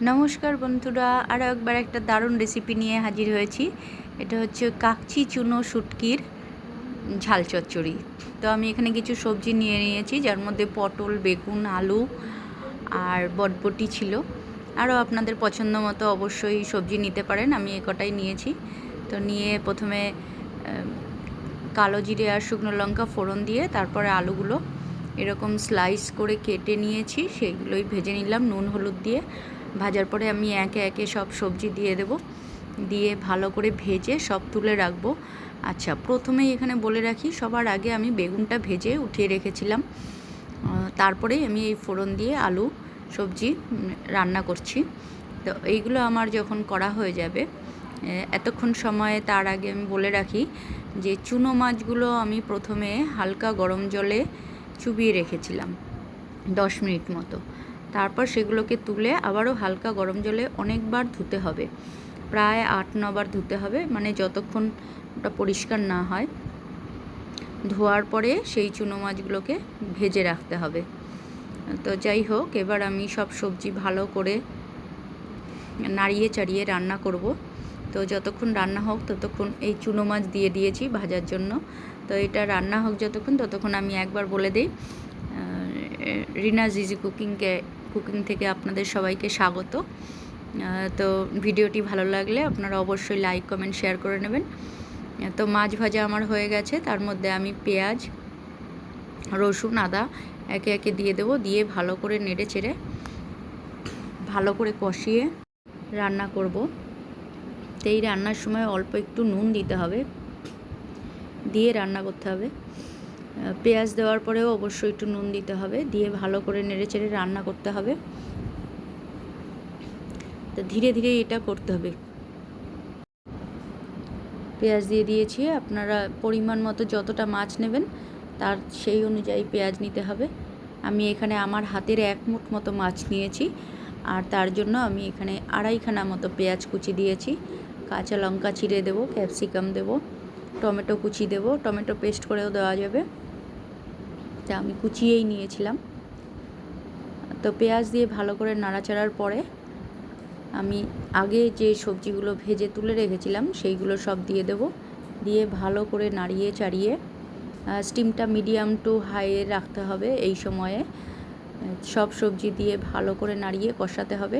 নমস্কার বন্ধুরা, আরও একবার একটা দারুণ রেসিপি নিয়ে হাজির হয়েছি। এটা হচ্ছে কাকচি চুনো শুটকির ঝাল চচ্চড়ি। তো আমি এখানে কিছু সবজি নিয়ে নিয়েছি, যার মধ্যে পটল, বেগুন, আলু আর বটবটি ছিল। আরও আপনাদের পছন্দ মতো অবশ্যই সবজি নিতে পারেন, আমি এ কটাই নিয়েছি। তো নিয়ে প্রথমে কালো জিরে আর শুকনো লঙ্কা ফোড়ন দিয়ে তারপরে আলুগুলো এরকম স্লাইস করে কেটে নিয়েছি, সেইগুলোই ভেজে নিলাম নুন হলুদ দিয়ে। ভাজার পরে আমি একে একে সব সবজি দিয়ে দেব, দিয়ে ভালো করে ভেজে সব তুলে রাখবো। আচ্ছা, প্রথমেই এখানে বলে রাখি, সবার আগে আমি বেগুনটা ভেজে উঠিয়ে রেখেছিলাম, তারপরেই আমি এই ফোড়ন দিয়ে আলু সবজি রান্না করছি। তো এইগুলো আমার যখন করা হয়ে যাবে, এতক্ষণ সময়ে তার আগে আমি বলে রাখি যে চুনো মাছগুলো আমি প্রথমে হালকা গরম জলে চুবিয়ে রেখেছিলাম 10 মিনিট মতো। তারপর সেগুলোকে তুলে আবারও হালকা গরম জলে অনেকবার ধুতে হবে, প্রায় 8-9 বার ধুতে হবে, মানে যতক্ষণ ওটা পরিষ্কার না হয়। ধোয়ার পরে সেই চুনো মাছগুলোকে ভেজে রাখতে হবে। তো যাই হোক, এবার আমি সব সবজি ভালো করে নাড়িয়ে চাড়িয়ে রান্না করব। তো যতক্ষণ রান্না হোক ততক্ষণ এই চুনো মাছ দিয়ে দিয়েছি ভাজার জন্য। তো এটা রান্না হোক যতক্ষণ, ততক্ষণ আমি একবার বলে দিই, রিনা জিজি কুকিং থেকে আপনাদের সবাইকে স্বাগত। তো ভিডিওটি ভালো লাগলে আপনারা অবশ্যই লাইক, কমেন্ট, শেয়ার করে নেবেন। তো মাছ ভাজা আমার হয়ে গেছে, তার মধ্যে আমি পেঁয়াজ, রসুন, আদা একে একে দিয়ে দেবো, দিয়ে ভালো করে নেড়ে চেড়ে ভালো করে কষিয়ে রান্না করব। তো এই রান্নার সময় অল্প একটু নুন দিতে হবে, দিয়ে রান্না করতে হবে। পেঁয়াজ দেওয়ার পরেও অবশ্যই একটু নুন দিতে হবে, দিয়ে ভালো করে নেড়ে চেড়ে রান্না করতে হবে। তো ধীরে ধীরে এটা করতে হবে। পেঁয়াজ দিয়ে দিয়েছি, আপনারা পরিমাণ মতো যতটা মাছ নেবেন তার সেই অনুযায়ী পেঁয়াজ নিতে হবে। আমি এখানে আমার হাতের 1 মুঠ মতো মাছ নিয়েছি, আর তার জন্য আমি এখানে 2.5 খানা মতো পেঁয়াজ কুচি দিয়েছি। কাঁচা লঙ্কা চিড়ে দেবো, ক্যাপসিকাম দেবো, টমেটো কুচি দেবো, টমেটো পেস্ট করেও দেওয়া যাবে, তা আমি কুচিয়েই নিয়েছিলাম। তো পেঁয়াজ দিয়ে ভালো করে নাড়াচাড়ার পরে আমি আগে যে সবজিগুলো ভেজে তুলে রেখেছিলাম সেইগুলো সব দিয়ে দেব, দিয়ে ভালো করে নাড়িয়ে চাড়িয়ে স্টিমটা মিডিয়াম টু হাইয়ে রাখতে হবে। এই সময়ে সব সবজি দিয়ে ভালো করে নাড়িয়ে কষাতে হবে।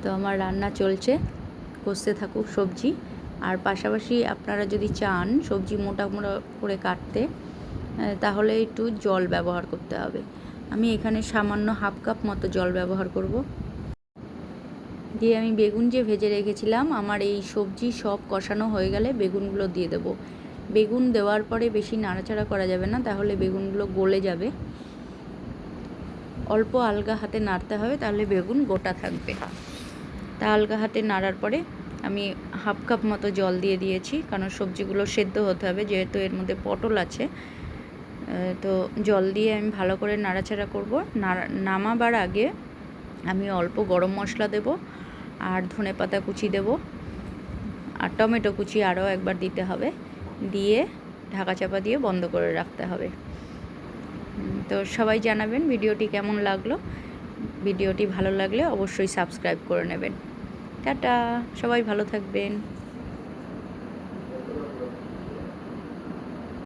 তো আমার রান্না চলছে, কষতে থাকুক সবজি। আর পাশাপাশি আপনারা যদি চান সবজি মোটা মোটা করে কাটতে, তাহলে একটু জল ব্যবহার করতে হবে। আমি এখানে সামান্য 1/2 কাপ মতো জল ব্যবহার করব। দিয়ে আমি বেগুন যে ভেজে রেখেছিলাম, আমার এই সবজি সব কষানো হয়ে গেলে বেগুনগুলো দিয়ে দেবো। বেগুন দেওয়ার পরে বেশি নাড়াচাড়া করা যাবে না, তাহলে বেগুনগুলো গলে যাবে। অল্প আলগা হাতে নাড়তে হবে, তাহলে বেগুন গোটা থাকবে। তা আলগা হাতে নাড়ার পরে আমি 1/2 কাপ মতো জল দিয়ে দিয়েছি, কারণ সবজিগুলো সেদ্ধ হতে হবে, যেহেতু এর মধ্যে পটল আছে। তো জল দিয়ে আমি ভালো করে নাড়াচাড়া করব। নামাবার আগে আমি অল্প গরম মশলা দেব, আর ধনেপাতা কুচি দেব, আর টমেটো কুচি আরও একবার দিতে হবে, দিয়ে ঢাকা চাপা দিয়ে বন্ধ করে রাখতে হবে। তো সবাই জানাবেন ভিডিওটি কেমন লাগলো। ভিডিওটি ভালো লাগলে অবশ্যই সাবস্ক্রাইব করে নেবেন। টাটা, সবাই ভালো থাকবেন।